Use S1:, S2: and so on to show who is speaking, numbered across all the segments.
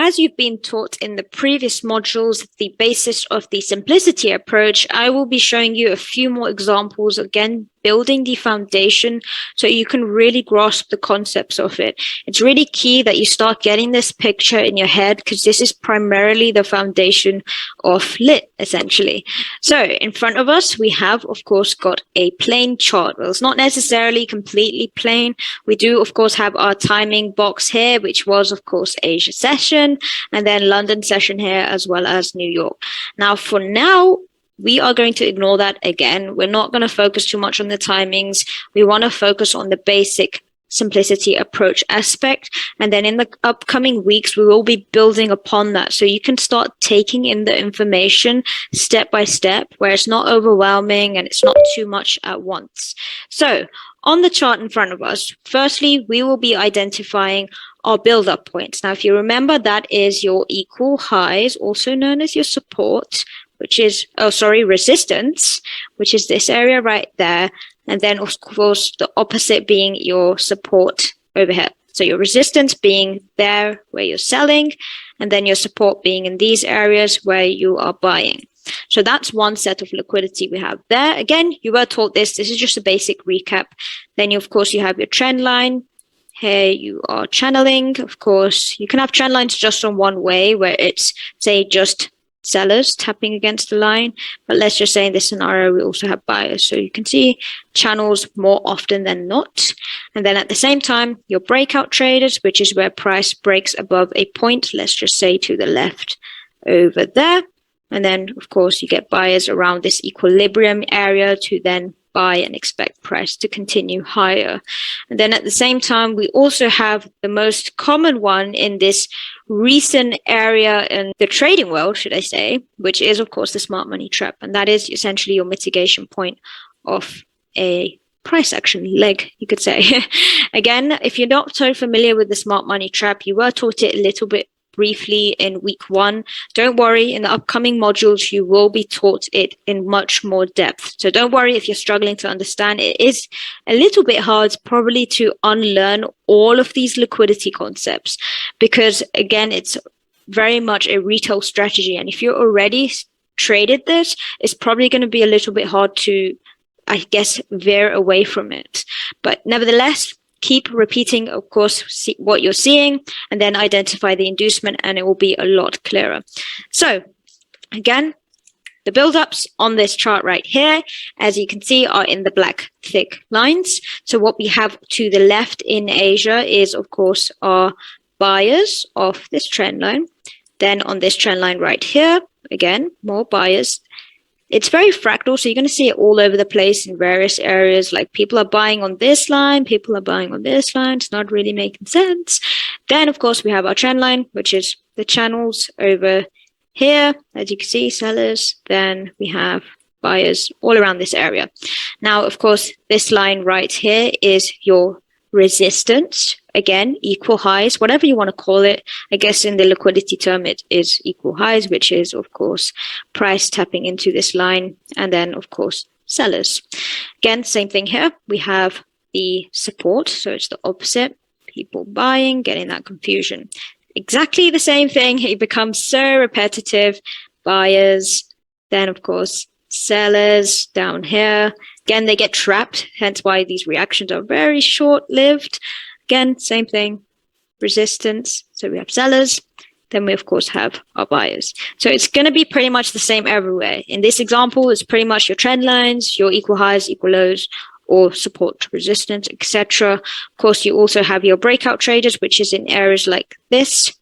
S1: as you've been taught in the previous modules, the basis of the simplicity approach, I will be showing you a few more examples, again, building the foundation so you can really grasp the concepts of it. It's really key that you start getting this picture in your head because this is primarily the foundation of LIT, essentially. So in front of us, we have, of course, got a plain chart. Well, it's not necessarily completely plain. We do, of course, have our timing box here, which was, of course, Asia session, and then London session here, as well as New York. Now, for now, we are going to ignore that again. We're not going to focus too much on the timings. We want to focus on the basic simplicity approach aspect. And then in the upcoming weeks, we will be building upon that. So you can start taking in the information step by step, where it's not overwhelming and it's not too much at once. So on the chart in front of us, firstly, we will be identifying our build-up points. Now, if you remember, that is your equal highs, also known as your support, which is, resistance, which is this area right there. And then, of course, the opposite being your support over here. So your resistance being there where you're selling, and then your support being in these areas where you are buying. So that's one set of liquidity we have there. Again, you were taught this. This is just a basic recap. Then, of course, you have your trend line. Here you are channeling. Of course, you can have trend lines just on one way where it's, say, just sellers tapping against the line, but let's just say in this scenario we also have buyers, so you can see channels more often than not. And then at the same time, your breakout traders, which is where price breaks above a point, let's just say to the left over there, and then of course you get buyers around this equilibrium area to then buy and expect price to continue higher. And then at the same time, we also have the most common one in this recent area in the trading world, should I say, which is, of course, the smart money trap. And that is essentially your mitigation point of a price action leg, you could say. Again, if you're not so familiar with the smart money trap, you were taught it a little bit briefly in week 1. Don't worry, in the upcoming modules, you will be taught it in much more depth. So don't worry if you're struggling to understand. It is a little bit hard probably to unlearn all of these liquidity concepts because, again, it's very much a retail strategy. And if you're already traded this, it's probably going to be a little bit hard to, I guess, veer away from it. But nevertheless, keep repeating, of course, see what you're seeing, and then identify the inducement, and it will be a lot clearer. So, again, the build-ups on this chart right here, as you can see, are in the black thick lines. So what we have to the left in Asia is, of course, our buyers of this trend line. Then on this trend line right here, again, more buyers. It's very fractal, so you're going to see it all over the place in various areas. Like people are buying on this line, people are buying on this line. It's not really making sense. Then, of course, we have our trend line, which is the channels over here. As you can see, sellers. Then we have buyers all around this area. Now, of course, this line right here is your resistance. Again, equal highs, whatever you want to call it. I guess in the liquidity term, it is equal highs, which is, of course, price tapping into this line. And then, of course, sellers. Again, same thing here. We have the support. So it's the opposite. People buying, getting that confusion. Exactly the same thing. It becomes so repetitive. Buyers, then, of course, sellers down here. Again, they get trapped, hence why these reactions are very short-lived. Again, same thing, resistance. So we have sellers, then we of course have our buyers. So it's going to be pretty much the same everywhere. In this example, it's pretty much your trend lines, your equal highs, equal lows, or support, resistance, etc. Of course, you also have your breakout traders, which is in areas like this.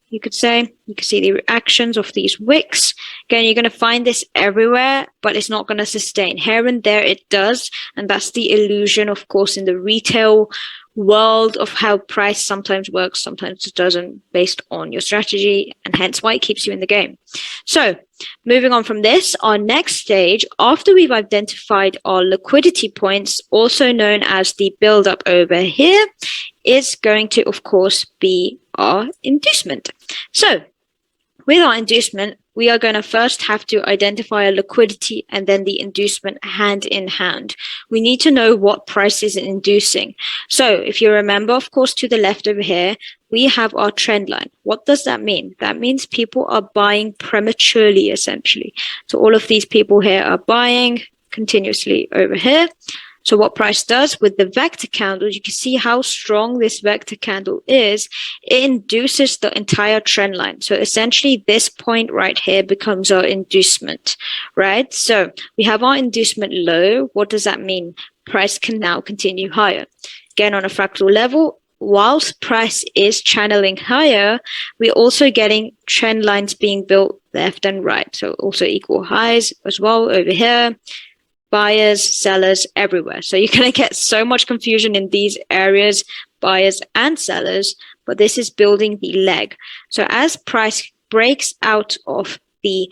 S1: You could say, you can see the reactions of these wicks. Again, you're going to find this everywhere, but it's not going to sustain. Here and there it does. And that's the illusion, of course, in the retail world of how price sometimes works, sometimes it doesn't, based on your strategy, and hence why it keeps you in the game. So moving on from this, our next stage, after we've identified our liquidity points, also known as the build up over here, is going to, of course, be our inducement. So with our inducement, we are going to first have to identify a liquidity and then the inducement hand in hand. We need to know what price is inducing. So if you remember, of course, to the left over here, we have our trend line. What does that mean? That means people are buying prematurely, essentially. So all of these people here are buying continuously over here. So what price does with the vector candles, you can see how strong this vector candle is. It induces the entire trend line. So essentially this point right here becomes our inducement, right? So we have our inducement low. What does that mean? Price can now continue higher. Again, on a fractal level, whilst price is channeling higher, we're also getting trend lines being built left and right. So also equal highs as well over here. Buyers, sellers everywhere. So you're going to get so much confusion in these areas, buyers and sellers, but this is building the leg. So as price breaks out of the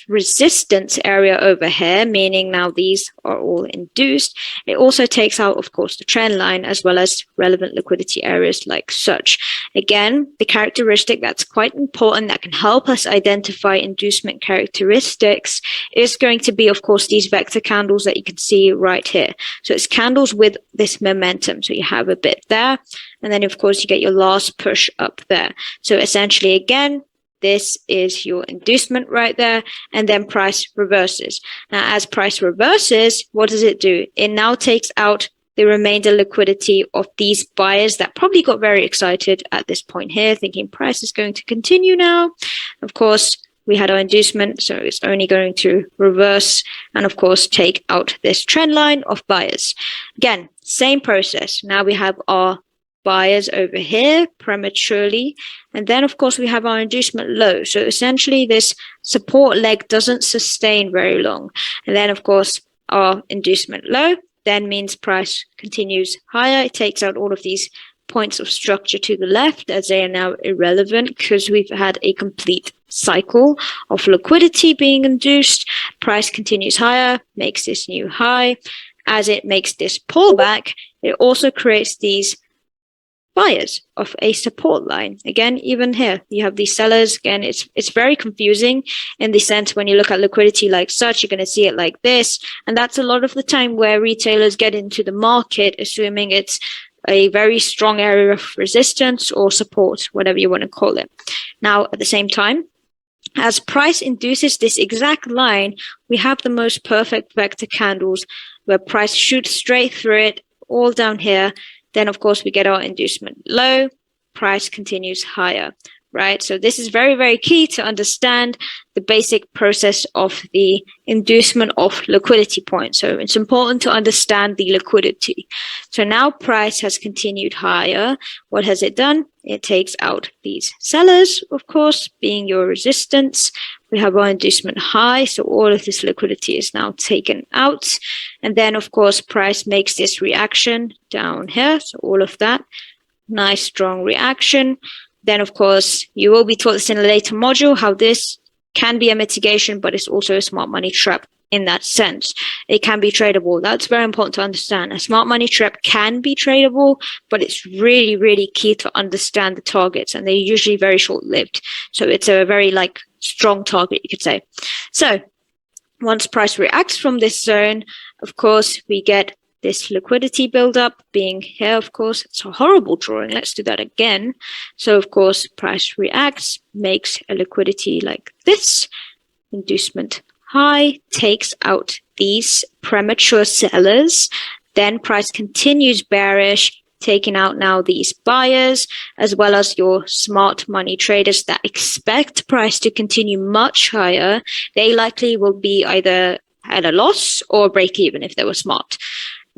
S1: resistance area over here, meaning now these are all induced, it also takes out, of course, the trend line as well as relevant liquidity areas like such. Again, the characteristic that's quite important that can help us identify inducement characteristics is going to be, of course, these vector candles that you can see right here. So it's candles with this momentum. So you have a bit there, and then, of course, you get your last push up there. So essentially, again, this is your inducement right there, and then price reverses. Now, as price reverses, what does it do? It now takes out the remainder liquidity of these buyers that probably got very excited at this point here, thinking price is going to continue now. Of course, we had our inducement, so it's only going to reverse and, of course, take out this trend line of buyers. Again, same process. Now we have our buyers over here prematurely, and then of course we have our inducement low. So essentially this support leg doesn't sustain very long, and then of course our inducement low then means price continues higher. It takes out all of these points of structure to the left as they are now irrelevant because we've had a complete cycle of liquidity being induced. Price continues higher, makes this new high. As it makes this pullback, it also creates these buyers of a support line. Again, even here you have these sellers. Again, it's very confusing in the sense when you look at liquidity like such, you're going to see it like this, and that's a lot of the time where retailers get into the market assuming it's a very strong area of resistance or support, whatever you want to call it. Now at the same time, as price induces this exact line, we have the most perfect vector candles where price shoots straight through it all down here. Then, of course, we get our inducement low, price continues higher, right? So this is very, very key to understand the basic process of the inducement of liquidity points. So it's important to understand the liquidity. So now price has continued higher. What has it done? It takes out these sellers, of course, being your resistance. We have our inducement high, so all of this liquidity is now taken out. And then, of course, price makes this reaction down here. So all of that, nice, strong reaction. Then, of course, you will be taught this in a later module, how this can be a mitigation, but it's also a smart money trap in that sense. It can be tradable. That's very important to understand. A smart money trap can be tradable, but it's really, really key to understand the targets, and they're usually very short-lived. So it's a very strong target, you could say. So once price reacts from this zone, of course, we get this liquidity buildup being here. Of course, it's a horrible drawing. Let's do that again. So, of course, price reacts, makes a liquidity like this, inducement high, takes out these premature sellers. Then price continues bearish, taking out now these buyers, as well as your smart money traders that expect price to continue much higher. They likely will be either at a loss or break even if they were smart.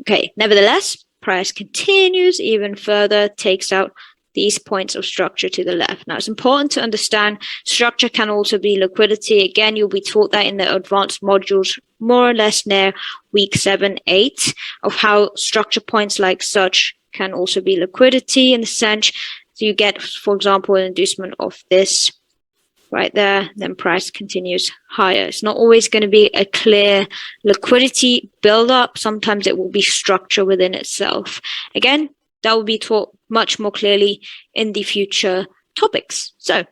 S1: Okay, nevertheless, price continues even further, takes out these points of structure to the left. Now, it's important to understand structure can also be liquidity. Again, you'll be taught that in the advanced modules, more or less near week 7, 8, of how structure points like such can also be liquidity in the sense. So you get, for example, an inducement of this right there, then price continues higher. It's not always going to be a clear liquidity build-up. Sometimes it will be structure within itself. Again, that will be taught much more clearly in the future topics. So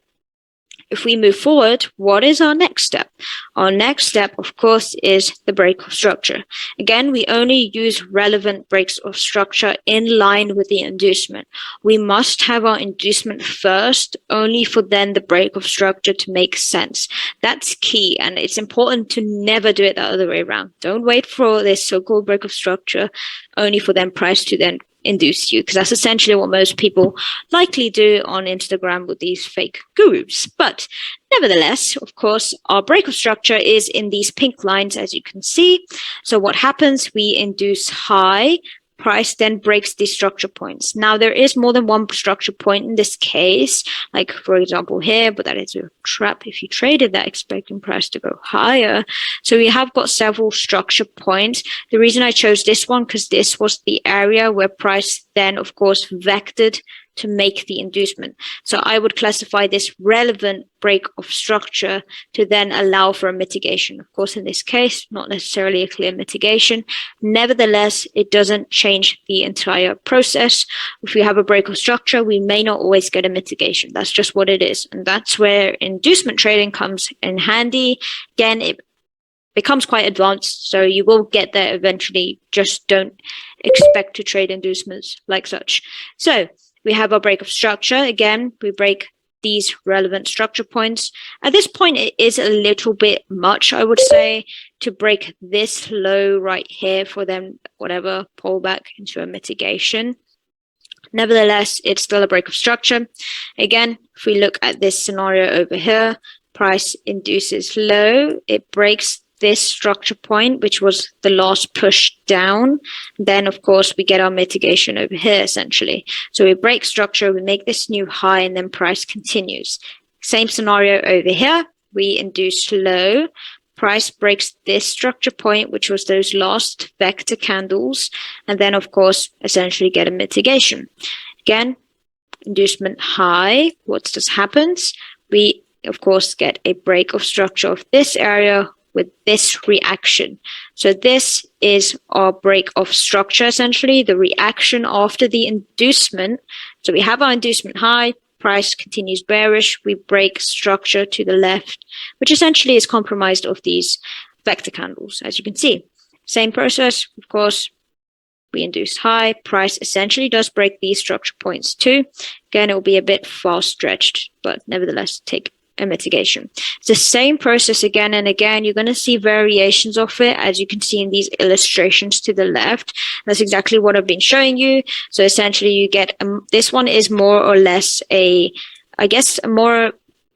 S1: if we move forward, what is our next step? Our next step, of course, is the break of structure. Again, we only use relevant breaks of structure in line with the inducement. We must have our inducement first, only for then the break of structure to make sense. That's key, and it's important to never do it the other way around. Don't wait for this so-called break of structure, only for then price to then induce you, because that's essentially what most people likely do on Instagram with these fake gurus. But nevertheless, of course, our break of structure is in these pink lines, as you can see. So what happens? We induce high, price then breaks these structure points. Now, there is more than one structure point in this case, like for example here, but that is a trap if you traded that expecting price to go higher. So we have got several structure points. The reason I chose this one, because this was the area where price then, of course, vectored to make the inducement. So I would classify this relevant break of structure to then allow for a mitigation. Of course, in this case, not necessarily a clear mitigation. Nevertheless, it doesn't change the entire process. If we have a break of structure, we may not always get a mitigation. That's just what it is. And that's where inducement trading comes in handy. Again, it becomes quite advanced, so you will get there eventually. Just don't expect to trade inducements like such. So we have our break of structure. Again, we break these relevant structure points. At this point, it is a little bit much, I would say, to break this low right here for them, whatever, pull back into a mitigation. Nevertheless, it's still a break of structure. Again, if we look at this scenario over here, price induces low, it breaks this structure point, which was the last push down. Then, of course, we get our mitigation over here, essentially. So we break structure, we make this new high, and then price continues. Same scenario over here. We induce low. Price breaks this structure point, which was those last vector candles. And then, of course, essentially get a mitigation. Again, inducement high. What just happens? We, of course, get a break of structure of this area with this reaction. So this is our break of structure, essentially, the reaction after the inducement. So we have our inducement high, price continues bearish, we break structure to the left, which essentially is comprised of these vector candles, as you can see. Same process, of course, we induce high, price essentially does break these structure points too. Again, it will be a bit far stretched, but nevertheless, take a mitigation. It's the same process again and again. You're going to see variations of it, as you can see in these illustrations to the left. That's exactly what I've been showing you. So essentially you get, this one is more or less a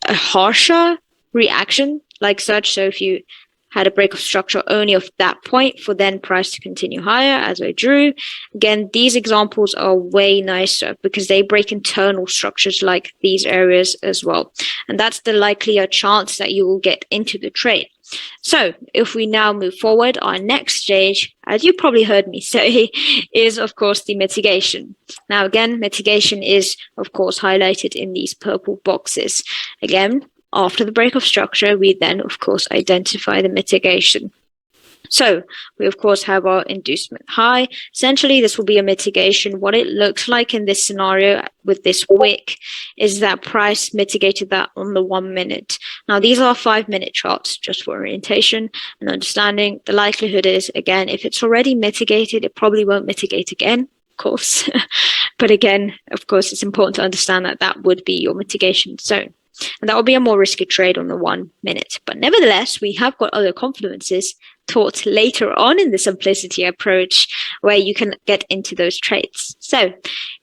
S1: harsher reaction like such. So if you had a break of structure only of that point for then price to continue higher, as I drew. Again, these examples are way nicer because they break internal structures like these areas as well. And that's the likelier chance that you will get into the trade. So if we now move forward, our next stage, as you probably heard me say, is of course the mitigation. Now again, mitigation is of course highlighted in these purple boxes. Again, after the break of structure, we then, of course, identify the mitigation. So we, of course, have our inducement high. Essentially, this will be a mitigation. What it looks like in this scenario with this wick is that price mitigated that on the 1 minute. Now, these are 5-minute charts, just for orientation and understanding. The likelihood is, again, if it's already mitigated, it probably won't mitigate again, of course. But again, of course, it's important to understand that that would be your mitigation zone. And that will be a more risky trade on the 1 minute. But nevertheless, we have got other confluences taught later on in the simplicity approach where you can get into those trades. So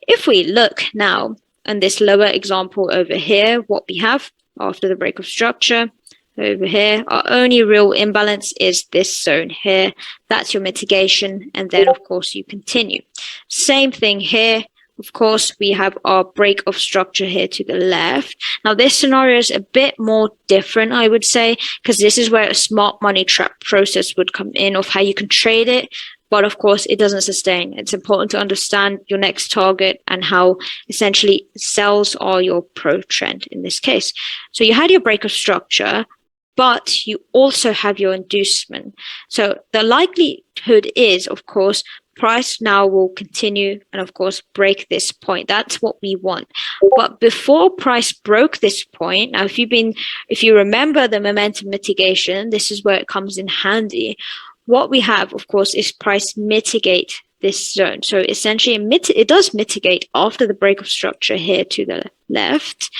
S1: if we look now on this lower example over here, what we have after the break of structure over here, our only real imbalance is this zone here. That's your mitigation. And then, of course, you continue. Same thing here. Of course, we have our break of structure here to the left. Now, this scenario is a bit more different, I would say, because this is where a smart money trap process would come in of how you can trade it. But of course, it doesn't sustain. It's important to understand your next target and how essentially sells are your pro trend in this case. So you had your break of structure, but you also have your inducement. So the likelihood is, of course, price now will continue and of course break this point. That's what we want. But before price broke this point, now if you remember the momentum mitigation, this is where it comes in handy. What we have, of course, is price mitigate this zone. So essentially it does mitigate after the break of structure here to the left,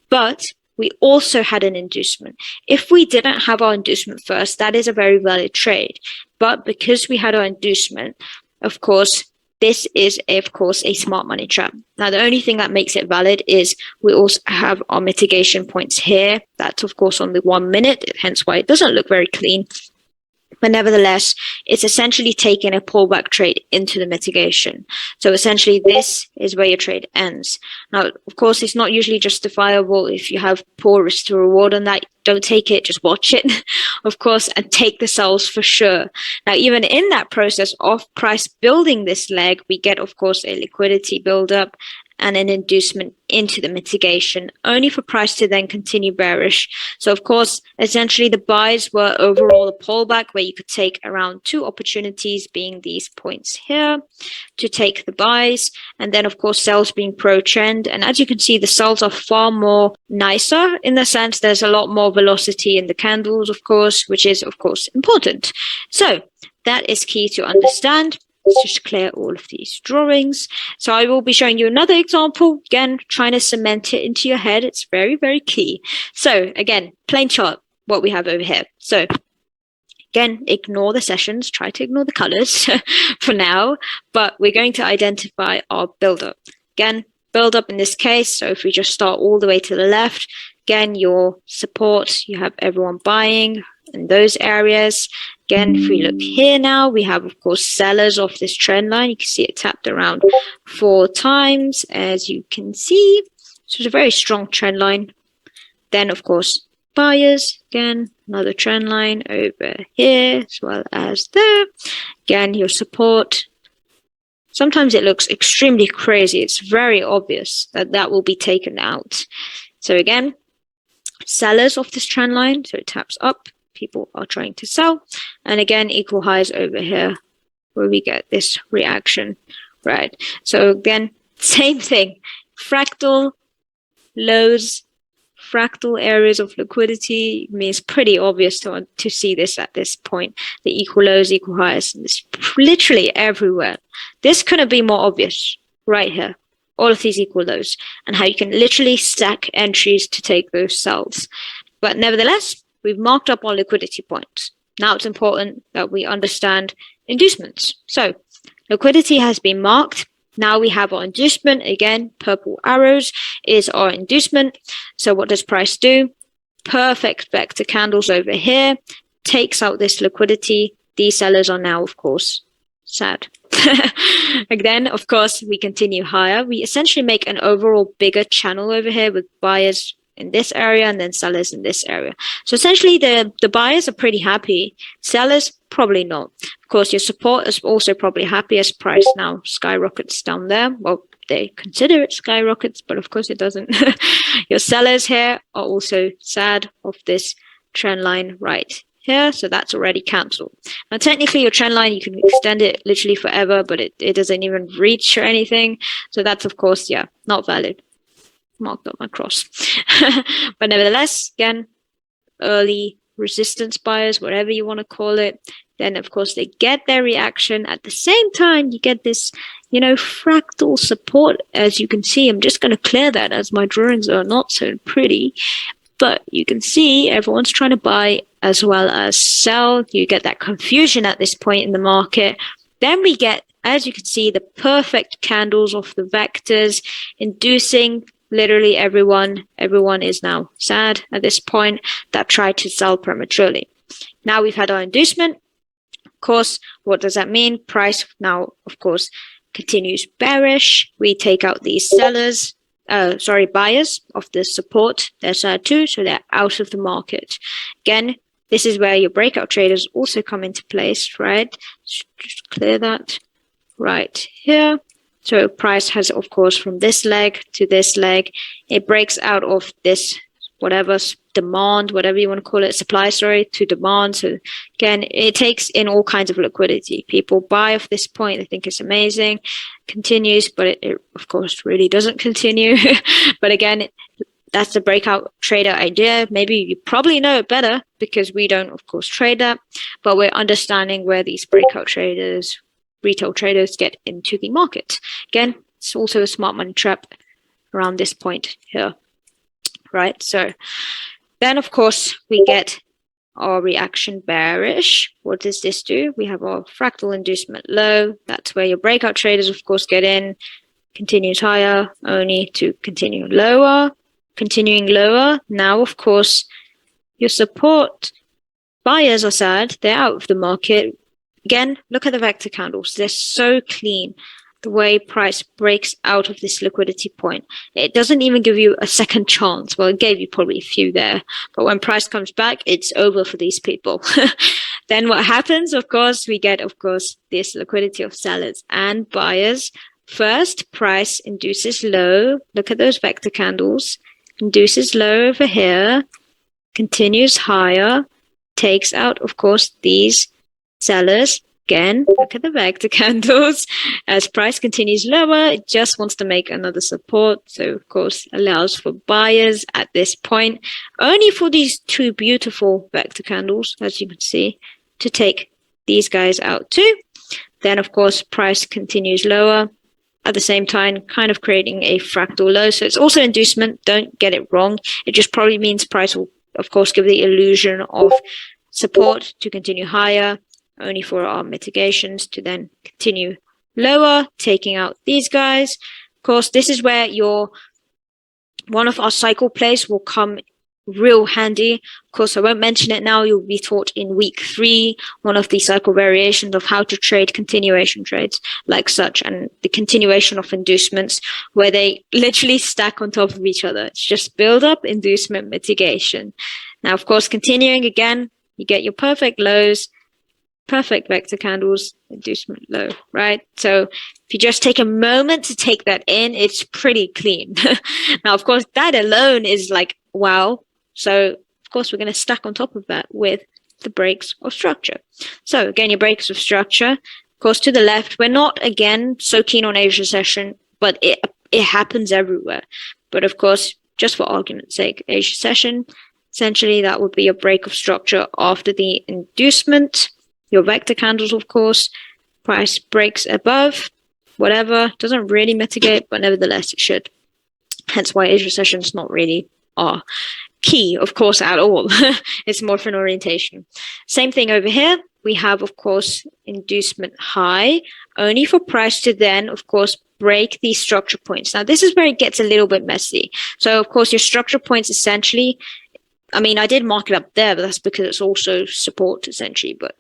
S1: but we also had an inducement. If we didn't have our inducement first, that is a very valid trade. But because we had our inducement, of course, this is, of course, a smart money trap. Now, the only thing that makes it valid is we also have our mitigation points here. That's, of course, on the 1 minute, hence why it doesn't look very clean. But nevertheless, it's essentially taking a pullback trade into the mitigation. So essentially, this is where your trade ends. Now, of course, it's not usually justifiable if you have poor risk to reward on that. Don't take it, just watch it, of course, and take the sells for sure. Now, even in that process of price building this leg, we get, of course, a liquidity buildup and an inducement into the mitigation, only for price to then continue bearish. So, of course, essentially the buys were overall a pullback where you could take around 2 opportunities, being these points here, to take the buys, and then, of course, sells being pro-trend. And as you can see, the sells are far more nicer in the sense there's a lot more velocity in the candles, of course, which is, of course, important. So that is key to understand. Let's just clear all of these drawings. So I will be showing you another example, again, trying to cement it into your head. It's very, very key. So again, plain chart, what we have over here. So again, ignore the sessions, try to ignore the colors for now, but we're going to identify our buildup. Again, buildup in this case. So if we just start all the way to the left, again, your support, you have everyone buying in those areas. Again, if we look here now, we have, of course, sellers off this trend line. You can see it tapped around 4 times, as you can see. So it's a very strong trend line. Then, of course, buyers. Again, another trend line over here, as well as there. Again, your support. Sometimes it looks extremely crazy. It's very obvious that that will be taken out. So again, sellers off this trend line. So it taps up. People are trying to sell, and again, equal highs over here where we get this reaction, right? So again, same thing, fractal lows, fractal areas of liquidity. I mean, it's pretty obvious to see this at this point, the equal lows, equal highs, and it's literally everywhere. This couldn't be more obvious right here, all of these equal lows, and how you can literally stack entries to take those sells. But nevertheless, we've marked up our liquidity points. Now it's important that we understand inducements. So liquidity has been marked. Now we have our inducement. Again, purple arrows is our inducement. So what does price do? Perfect vector candles over here. Takes out this liquidity. These sellers are now, of course, sad. Again, of course, we continue higher. We essentially make an overall bigger channel over here with buyers in this area and then sellers in this area. So essentially the buyers are pretty happy. Sellers, probably not. Of course, your support is also probably happy as price now skyrockets down there. Well, they consider it skyrockets, but of course it doesn't. Your sellers here are also sad of this trend line right here. So that's already cancelled. Now, technically your trend line, you can extend it literally forever, but it doesn't even reach or anything. So that's, of course, yeah, not valid. Marked up my cross. But nevertheless, again, early resistance buyers, whatever you want to call it, then of course they get their reaction. At the same time, you get this, fractal support. As you can see, I'm just going to clear that as my drawings are not so pretty, but you can see everyone's trying to buy as well as sell. You get that confusion at this point in the market. Then we get, as you can see, the perfect candles of the vectors inducing literally everyone is now sad at this point that tried to sell prematurely. Now we've had our inducement. Of course, what does that mean? Price now, of course, continues bearish. We take out these buyers of the support. They're sad too, so they're out of the market. Again, this is where your breakout traders also come into place, right? Just clear that right here. So price has, of course, from this leg to this leg, it breaks out of this, whatever, demand, whatever you want to call it, supply, sorry, to demand. So again, it takes in all kinds of liquidity. People buy off this point, they think it's amazing, continues, but it of course really doesn't continue. But again, that's the breakout trader idea. Maybe you probably know it better because we don't, of course, trade that, but we're understanding where these breakout traders, retail traders get into the market. Again, it's also a smart money trap around this point here, right? So then, of course, we get our reaction bearish. What does this do? We have our fractal inducement low. That's where your breakout traders, of course, get in, continues higher, only to continue lower. Continuing lower. Now, of course, your support buyers are sad. They're out of the market. Again, look at the vector candles. They're so clean. The way price breaks out of this liquidity point. It doesn't even give you a second chance. Well, it gave you probably a few there. But when price comes back, it's over for these people. Then what happens? Of course, we get, of course, this liquidity of sellers and buyers. First, price induces low. Look at those vector candles. Induces low over here, continues higher, takes out, of course, these sellers. Again, look at the vector candles. As price continues lower, it just wants to make another support. So, of course, allows for buyers at this point, only for these two beautiful vector candles, as you can see, to take these guys out too. Then, of course, price continues lower. At the same time, kind of creating a fractal low. So it's also inducement. Don't get it wrong. It just probably means price will, of course, give the illusion of support to continue higher, only for our mitigations to then continue lower, taking out these guys. Of course, this is where one of our cycle plays will come real handy. Of course, I won't mention it now. You'll be taught in week 3, one of the cycle variations of how to trade continuation trades like such, and the continuation of inducements where they literally stack on top of each other. It's just build up, inducement, mitigation. Now, of course, continuing again, you get your perfect lows, perfect vector candles, inducement low, right? So if you just take a moment to take that in, it's pretty clean. Now, of course, that alone is like, wow. So, of course, we're going to stack on top of that with the breaks of structure. So, again, your breaks of structure. Of course, to the left, we're not, again, so keen on Asia session, but it happens everywhere. But, of course, just for argument's sake, Asia session, essentially, that would be a break of structure after the inducement. Your vector candles, of course, price breaks above, whatever, doesn't really mitigate, but nevertheless, it should. Hence why Asia sessions not really are key, of course, at all. It's more for an orientation. Same thing over here. We have, of course, inducement high, only for price to then, of course, break these structure points. Now, this is where it gets a little bit messy. So, of course, your structure points essentially, I mean, I did mark it up there, but that's because it's also support, essentially. But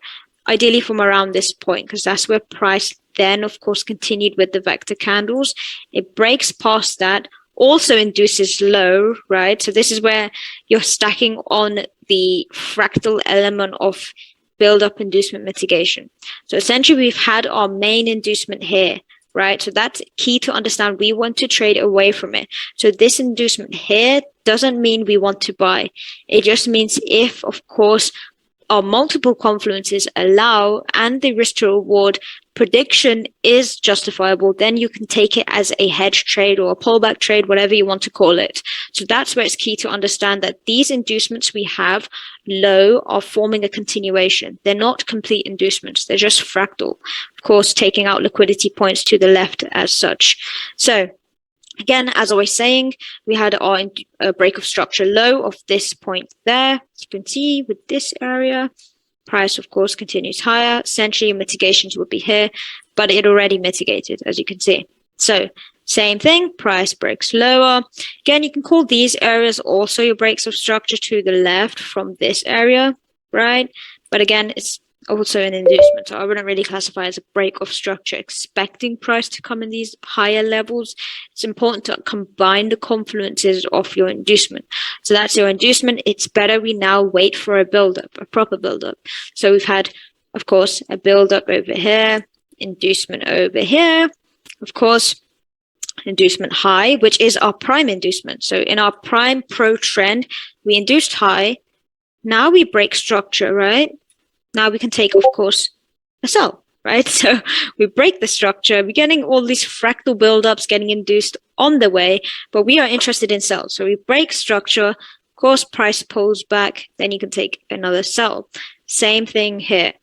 S1: ideally from around this point, because that's where price then, of course, continued with the vector candles. It breaks past that, also induces low, right? So this is where you're stacking on the fractal element of build-up inducement mitigation. So essentially, we've had our main inducement here, right? So that's key to understand. We want to trade away from it. So this inducement here doesn't mean we want to buy. It just means if, of course, our multiple confluences allow and the risk to reward prediction is justifiable, then you can take it as a hedge trade or a pullback trade, whatever you want to call it. So that's where it's key to understand that these inducements we have low are forming a continuation. They're not complete inducements. They're just fractal. Of course, taking out liquidity points to the left as such. So again, as I was saying, we had our break of structure low of this point there. As you can see with this area, price, of course, continues higher. Essentially, mitigations would be here, but it already mitigated, as you can see. So same thing, price breaks lower. Again, you can call these areas also your breaks of structure to the left from this area, right? But again, it's also an inducement, so I wouldn't really classify as a break of structure expecting price to come in these higher levels. It's important to combine the confluences of your inducement. So that's your inducement. It's better we now wait for a build-up, a proper build-up. So we've had, of course, a build-up over here, inducement over here. Of course, inducement high, which is our prime inducement. So in our prime pro trend, we induced high. Now we break structure, right? Now we can take, of course, a sell, right? So we break the structure. We're getting all these fractal buildups getting induced on the way, but we are interested in sell. So we break structure. Of course, price pulls back. Then you can take another sell. Same thing here.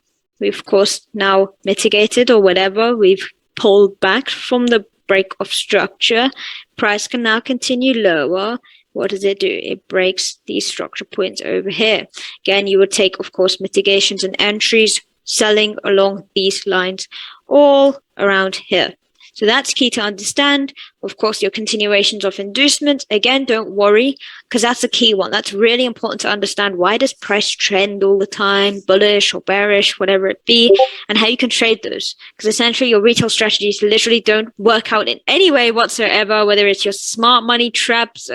S1: We've, of course, now mitigated or whatever. We've pulled back from the break of structure. Price can now continue lower. What does it do? It breaks these structure points over here. Again, you would take, of course, mitigations and entries, selling along these lines all around here. So that's key to understand. Of course, your continuations of inducement, again, don't worry, because that's a key one. That's really important to understand. Why does price trend all the time, bullish or bearish, whatever it be, and how you can trade those. Because essentially your retail strategies literally don't work out in any way whatsoever, whether it's your smart money traps,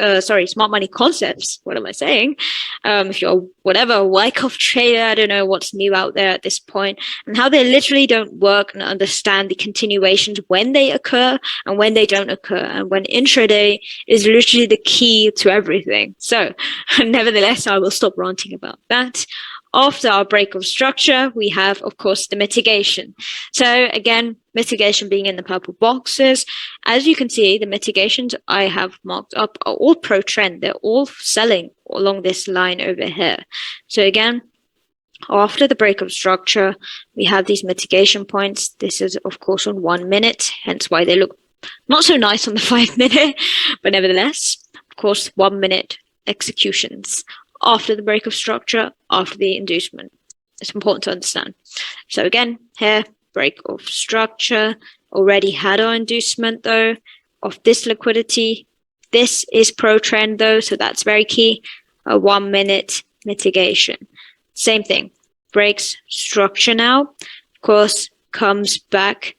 S1: smart money concepts. What am I saying? If you're whatever, Wyckoff trader, I don't know what's new out there at this point, and how they literally don't work and understand the continuations when they occur and when they don't occur, and when intraday is literally the key to everything. So nevertheless, I will stop ranting about that. After our break of structure, we have, of course, the mitigation. So again, mitigation being in the purple boxes. As you can see, the mitigations I have marked up are all pro trend. They're all selling along this line over here. So again, after the break of structure, we have these mitigation points. This is, of course, on 1 minute, hence why they look not so nice on the 5 minute, but nevertheless, of course, 1 minute executions after the break of structure, after the inducement. It's important to understand. So again, here, break of structure, already had our inducement though, of this liquidity. This is pro trend though, so that's very key. A 1 minute mitigation. Same thing, breaks structure now, of course, comes back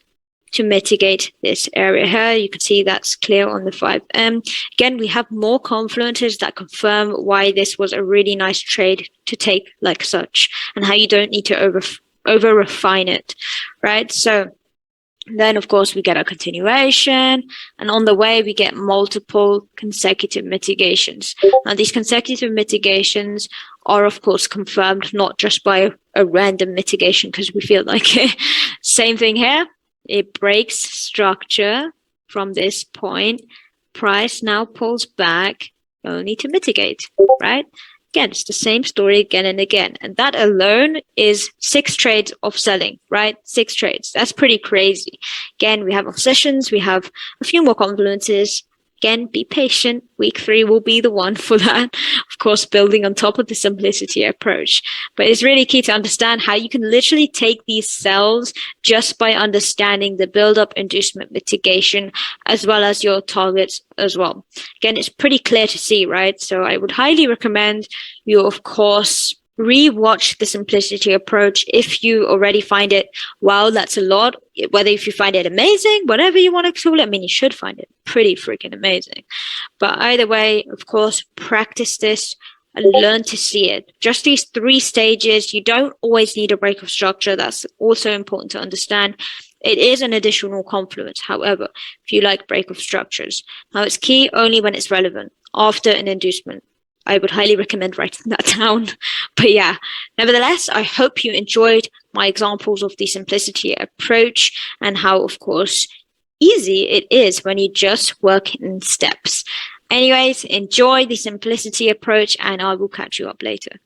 S1: to mitigate this area here. You can see that's clear on the 5M. Again, we have more confluences that confirm why this was a really nice trade to take like such, and how you don't need to over refine it, right? So then, of course, we get our continuation, and on the way, we get multiple consecutive mitigations. Now, these consecutive mitigations are, of course, confirmed not just by a random mitigation because we feel like it. Same thing here. It breaks structure from this point. Price now pulls back only to mitigate, right? Again, it's the same story again and again. And that alone is 6 trades of selling, right? 6 trades. That's pretty crazy. Again, we have our sessions. We have a few more confluences. Again, be patient. Week 3 will be the one for that. Of course, building on top of the simplicity approach. But it's really key to understand how you can literally take these cells just by understanding the build-up, inducement, mitigation, as well as your targets as well. Again, it's pretty clear to see, right? So I would highly recommend you, of course, re-watch the simplicity approach if you already find it, wow, that's a lot. Whether if you find it amazing, whatever you want to call it, I mean, you should find it pretty freaking amazing. But either way, of course, practice this and learn to see it. Just these 3 stages. You don't always need a break of structure. That's also important to understand. It is an additional confluence, however, if you like break of structures. Now, it's key only when it's relevant, after an inducement. I would highly recommend writing that down. But yeah, nevertheless, I hope you enjoyed my examples of the simplicity approach and how, of course, easy it is when you just work in steps. Anyways, enjoy the simplicity approach and I will catch you up later.